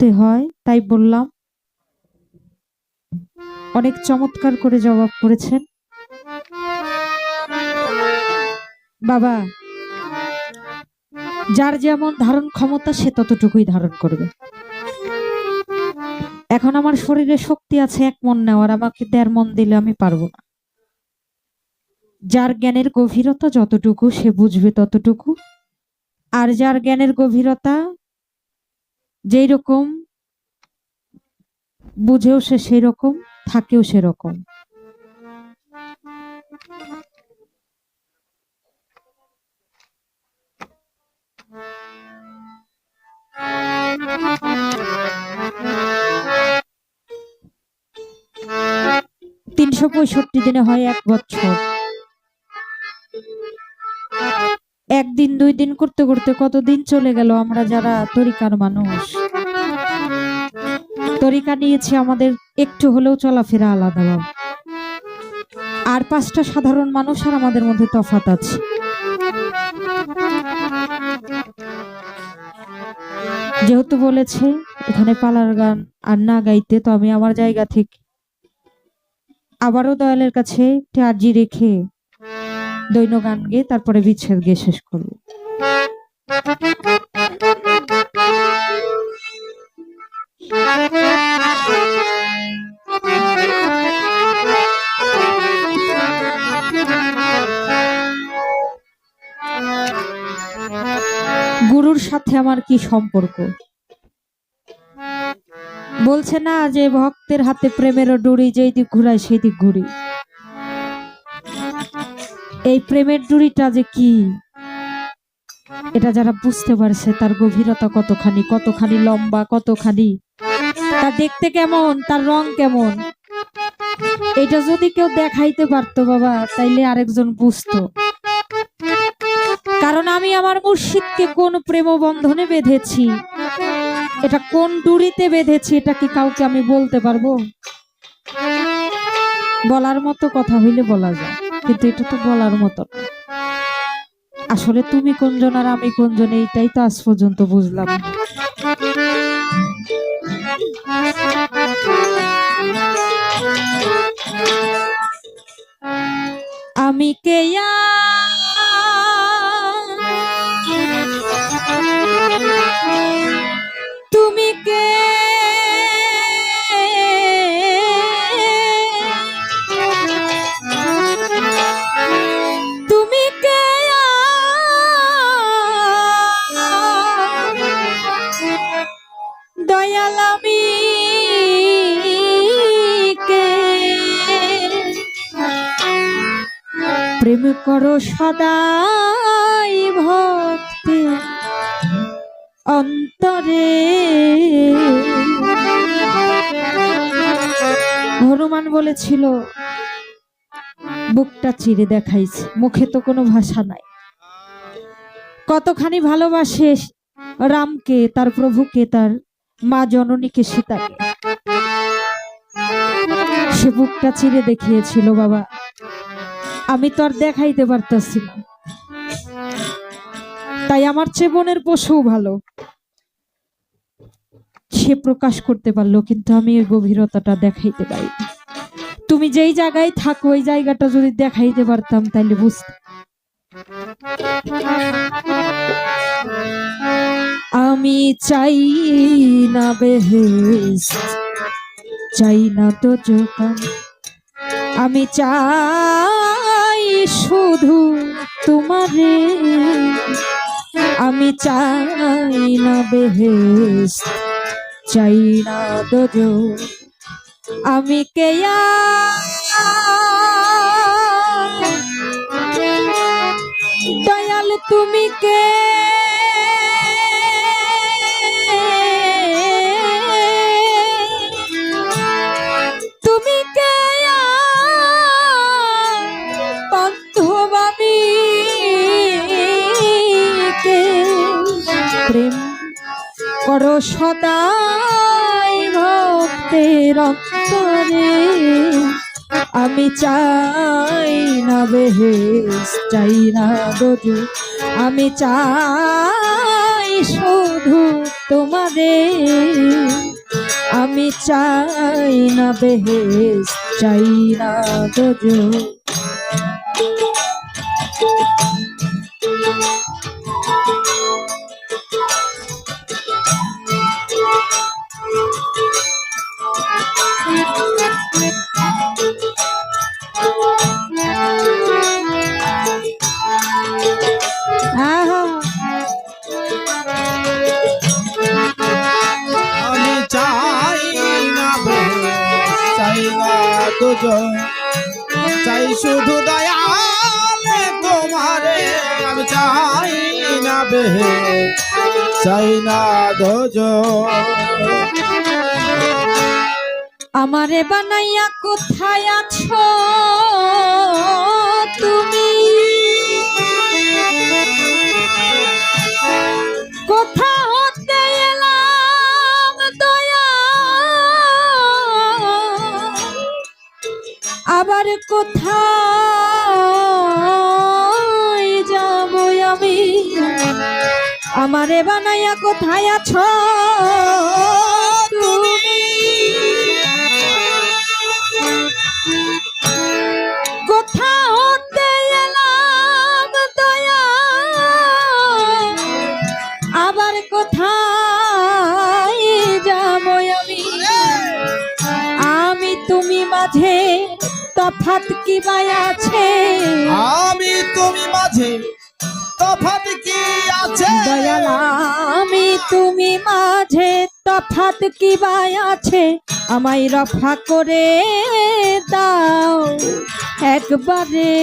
করতে হয় তাই বললাম। অনেক চমৎকার করে জবাব করেছেন। বাবা, যার যেমন ধারণ ক্ষমতা সে ততটুকুই ধারণ করবে। এখন আমার শরীরে শক্তি আছে 1 মণ নেওয়ার, আমাকে 1.5 মণ দিলে আমি পারবো না। যার জ্ঞানের গভীরতা যতটুকু সে বুঝবে ততটুকু, আর যার জ্ঞানের গভীরতা যেই রকম বুঝেও সে সেই রকম, থাকেও সেরকম। দিনে হয় 1 বছর। 1 দিন 2 দিন করতে করতে কতদিন চলে গেল। আমরা যারা তরিকার মানুষ, তরিকা নিয়েছি, আমাদের একটু হলেও চলাফেরা আলাদা। আর 5টা সাধারণ মানুষ আর আমাদের মধ্যে তফাৎ আছে। যেহেতু বলেছে এখানে পালার গান আর না গাইতে, তো আমি আমার জায়গা থেকে আবারও দয়ালের কাছে একটি আর্জি রেখে দৈন্য গান গেয়ে তারপরে বিচ্ছেদ গিয়ে শেষ করব। গুরুর সাথে আমার কি সম্পর্ক? বলছে না যে ভক্তের হাতে প্রেমেরও ডুরি, যেই দিক ঘুরায় সেই দিক ঘুরি। এই প্রেমের ডুরিটা যে কি, এটা যারা বুঝতে পারছে তার গভীরতা কতখানি, কতখানি লম্বা, কতখানি, তার দেখতে কেমন, তার রং কেমন, এটা যদি কেউ দেখাইতে পারতো বাবা, তাইলে আরেকজন বুঝতো। কারণ আমি আমার মুর্শিদকে কোন প্রেম বন্ধনে বেঁধেছি, এটা কোন ডুরিতে বেঁধেছি, এটা কি কাউকে আমি বলতে পারবো? বলার মতো কথা হইলে বলা যায়, কিন্তু এটা তো বলার মতো না। আসলে তুমি কোনজন আর আমি কোনজন, এইটাই তো আজ পর্যন্ত বুঝলাম। আমি কে তুমি কে, তুমি কে দয়াল আমি কে, প্রেম করো সদাই ভক্তি অন্তরে। হনুমান বলেছিল বুকটা চিরে দেখাইছে, মুখে তো কোনো ভাষা নাই। কতখানি ভালোবাসে রামকে, তার প্রভুকে, তার মা জননীকে, সীতাকে, সে বুকটা চিরে দেখিয়েছিল। বাবা, আমি তো আর দেখাইতে পারতেছি না, তাই আমার চেয়ে বনের পশু ভালো, সে প্রকাশ করতে পারলো, কিন্তু আমি এর গভীরতাটা দেখাইতে পারি। তুমি যেই জায়গায় থাকো ওই জায়গাটা যদি দেখাইতে পারতাম তাইলে বুঝতে। আমি চাই না বেহেশত, চাই না তো দোজখ, আমি চাই শুধু তোমারে। আমি চাই না বেহেশত, চাই না দোজখ, আমি কে দয়াল তুমি কে, তুমি কে বান্ধব আমি কে, প্রেম করো সদাই ভক্তের অন্তরে। আমি চাই না বেহেশত, চাই না দোজখ, আমি চাই শুধু তোমারে। আমি চাই না বেহেশত, চাই না দোজখ। আমি চাই না বেহেশত, চাই না দোজখ, চাই শুধু দয়াল তোমারে। আমি চাই না বেহেশত, চাই না দোজখ। আমারে বানাইয়া কোথায় আছো তুমি, কোথা হতে এলাম দয়া, আবার কোথায় যাব আমি। আমারে বানাইয়া কোথায় আছো তুমি, কোথা হতে এলাম দয়া, আবার কোথায় যাব আমি। আমি তুমি মাঝে তফাৎ কি বাই আছে, আমি তুমি মাঝে তফাৎ কি আছে। দয়াল আমি তুমি মাঝে তফাৎ কি বাই আছে, আমায় রফা করে দাও একবারে।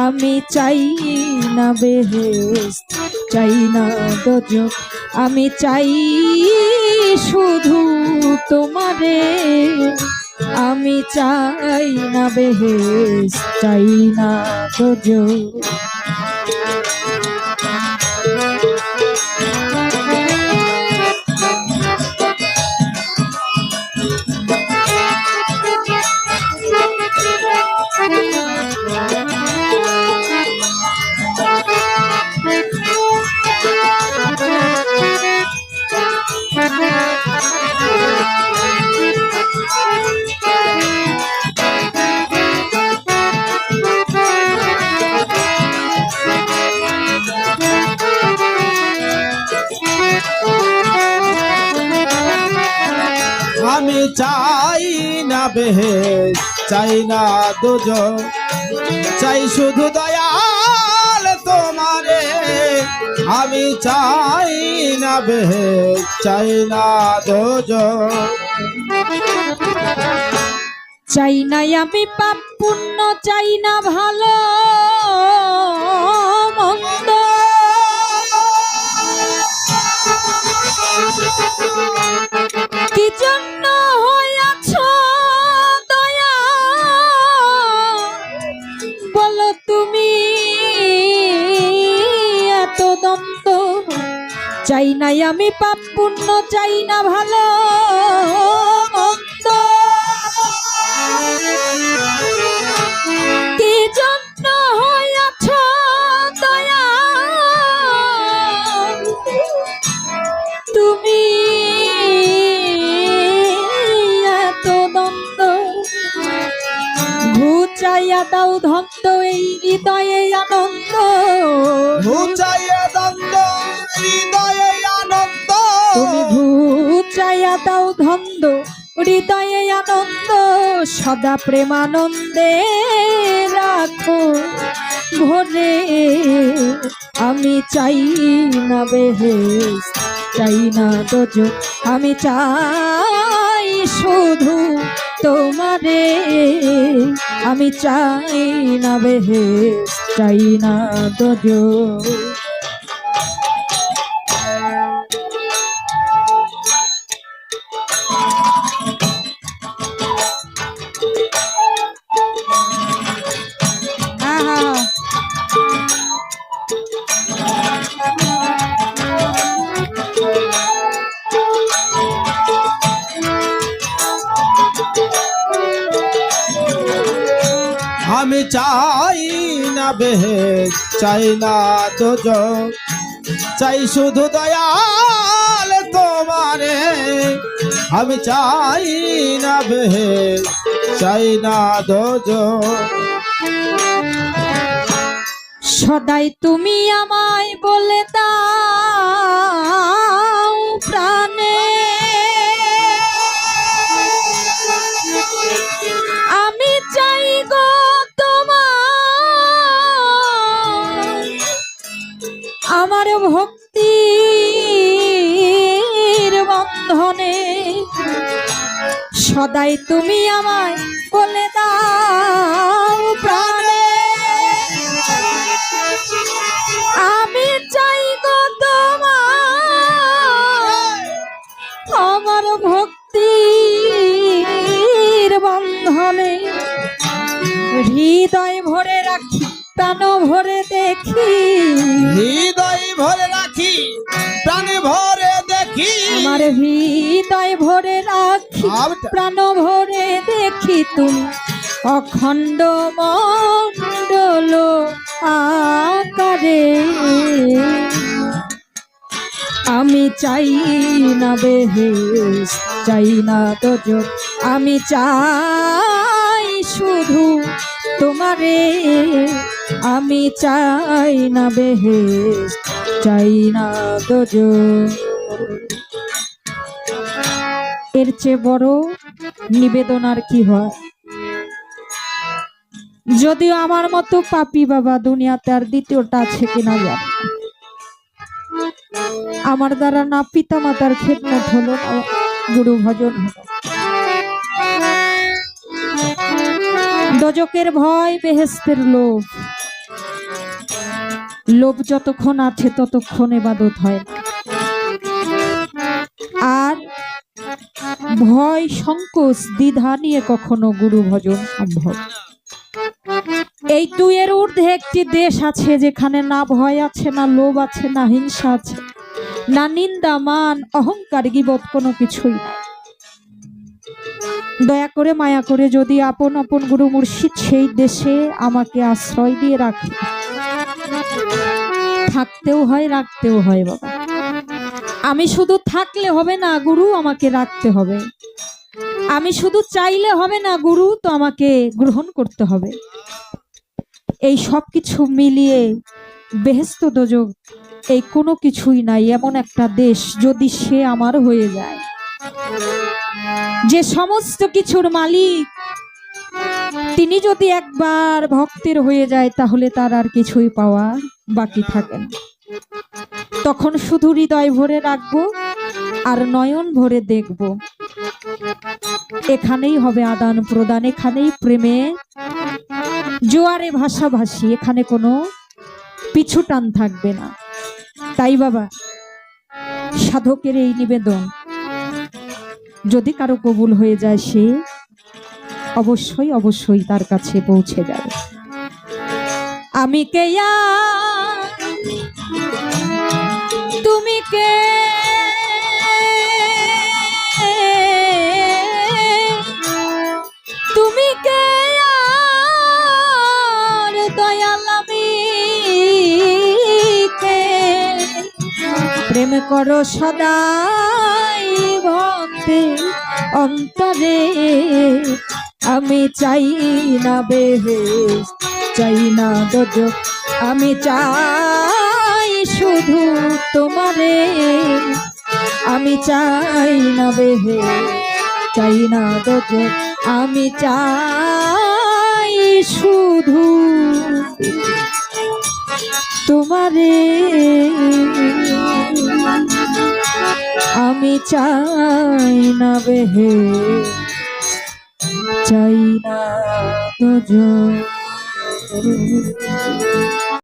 আমি চাই না বেহেশত, চাই না দোজখ, আমি চাই শুধু তোমারে। আমি চাই না বেহেশত, চাই না দোজখ। আমি চাই না বেহেশত, চাই না দোজখ, চাই শুধু দয়াল তোমারে। আমি চাই না বেহেশত, চাই না দোজখ। চাই না আমি পাপ পুণ্য, চাই না ভালো মন্দ, কি জন্য হইয়াছ দয়া বলো তুমি এত দ্বন্দ্ব। চাই না আমি পাপ পুণ্য, চাই না ভালো মন্দ, কি জন্য হইয়াছ দয়া তুমি এত দ্বন্দ্ব। ঘুচাইয়া দাও ধন্দ এই হৃদয়ে আনন্দ, ঘুচাইয়া দ্বন্দ্ব হৃদয়ে আনন্দ। তুমি ঘুচাইয়া দাও ধন্দ হৃদয়ে আনন্দ, সদা প্রেমানন্দে রাখো ভরে। আমি চাই না বেহেশত, চাই না দোজখ, আমি চাই শুধু তোমারে। আমি চাই না বেহেশত, চাই না দোজখ। আমি চাই না বেহেশত, চাই না দোজখ, চাই শুধু দয়াল তোমারে। আমি চাই না বেহেশত, চাই না দোজখ। সদাই তুমি আমায় বলে দাও প্রাণে, আমি চাই গো তোমার আমার ভক্তির বন্ধনে। সদাই তুমি আমায় বলে দাও প্রাণে, আমি চাই গো তোমার আমার ভক্তির বন্ধনে। হৃদয় ভরে রাখি প্রাণ ভরে দেখি, হৃদয় ভরে রাখি প্রাণ ভরে দেখি, আমার হৃদয় ভরে রাখি প্রাণ ভরে দেখি তুমি অখণ্ড মণ্ডল আকারে। আমি চাই না বেহেশত, চাই না দোজখ, আমি চাই শুধু তোমারে। আমি চাই না বেহেশত, চাই না দোজখ। এর চেয়ে বড় নিবেদন আর কি হয়? যদিও আমার মতো পাপী বাবা দুনিয়াতে আর দ্বিতীয়টা আছে কিনা জানি না। আমার দ্বারা না পিতা মাতার খেদমত হলো, না গুরু ভজন হলো। দোজখের ভয়, বেহেশতের লোভ। লোভ যতক্ষণ আছে ততক্ষণ ইবাদত হয় না, আর ভয় সংকোচ দ্বিধা নিয়ে কখনো গুরু ভজন সম্ভব। এই দুইয়ের ঊর্ধ্বে একটি দেশ আছে যেখানে না ভয় আছে, না লোভ আছে, না হিংসা আছে, না নিন্দা মান অহংকার গীবত, কোনো কিছুই নাই। দয়া করে মায়া করে যদি আপন আপন গুরু মুর্শিদ সেই দেশে আমাকে আশ্রয় দিয়ে রাখে, থাকতেও হয় রাখতেও হয় বাবা। আমি শুধু থাকলে হবে না, গুরু আমাকে রাখতে হবে। আমি শুধু চাইলে হবে না, গুরু তো আমাকে গ্রহণ করতে হবে। এই সব কিছু মিলিয়ে বেহেশত দোজখ এই কোনো কিছুই নাই এমন একটা দেশ যদি সে আমার হয়ে যায়, যে সমস্ত কিছুর মালিক তিনি যদি একবার ভক্তের হয়ে যায় তাহলে তার আর কিছুই পাওয়া বাকি থাকে না। তখন শুধু হৃদয় ভরে রাখবো আর নয়ন ভরে দেখব। এখানেই হবে আদান প্রদান, এখানেই প্রেমে জোয়ারে ভাষাভাষী, এখানে কোনো পিছু টান থাকবে না। তাই বাবা সাধকের এই নিবেদন যদি কারো কবুল হয়ে যায় সে অবশ্যই অবশ্যই তার কাছে পৌঁছে যাবে। আমি কে তুমি কে, তুমি কে আর দয়াল আমি কে, প্রেম করো সদাই ভক্তি অন্তরে। আমি চাই না বেহেশত, চাই না দোজখ, আমি চাই শুধু তোমারে। আমি চাই না বেহেশত, চাই না দোজখ, আমি চাই শুধু তোমারে। আমি চাই না বেহেশত, চাই না দোজখ।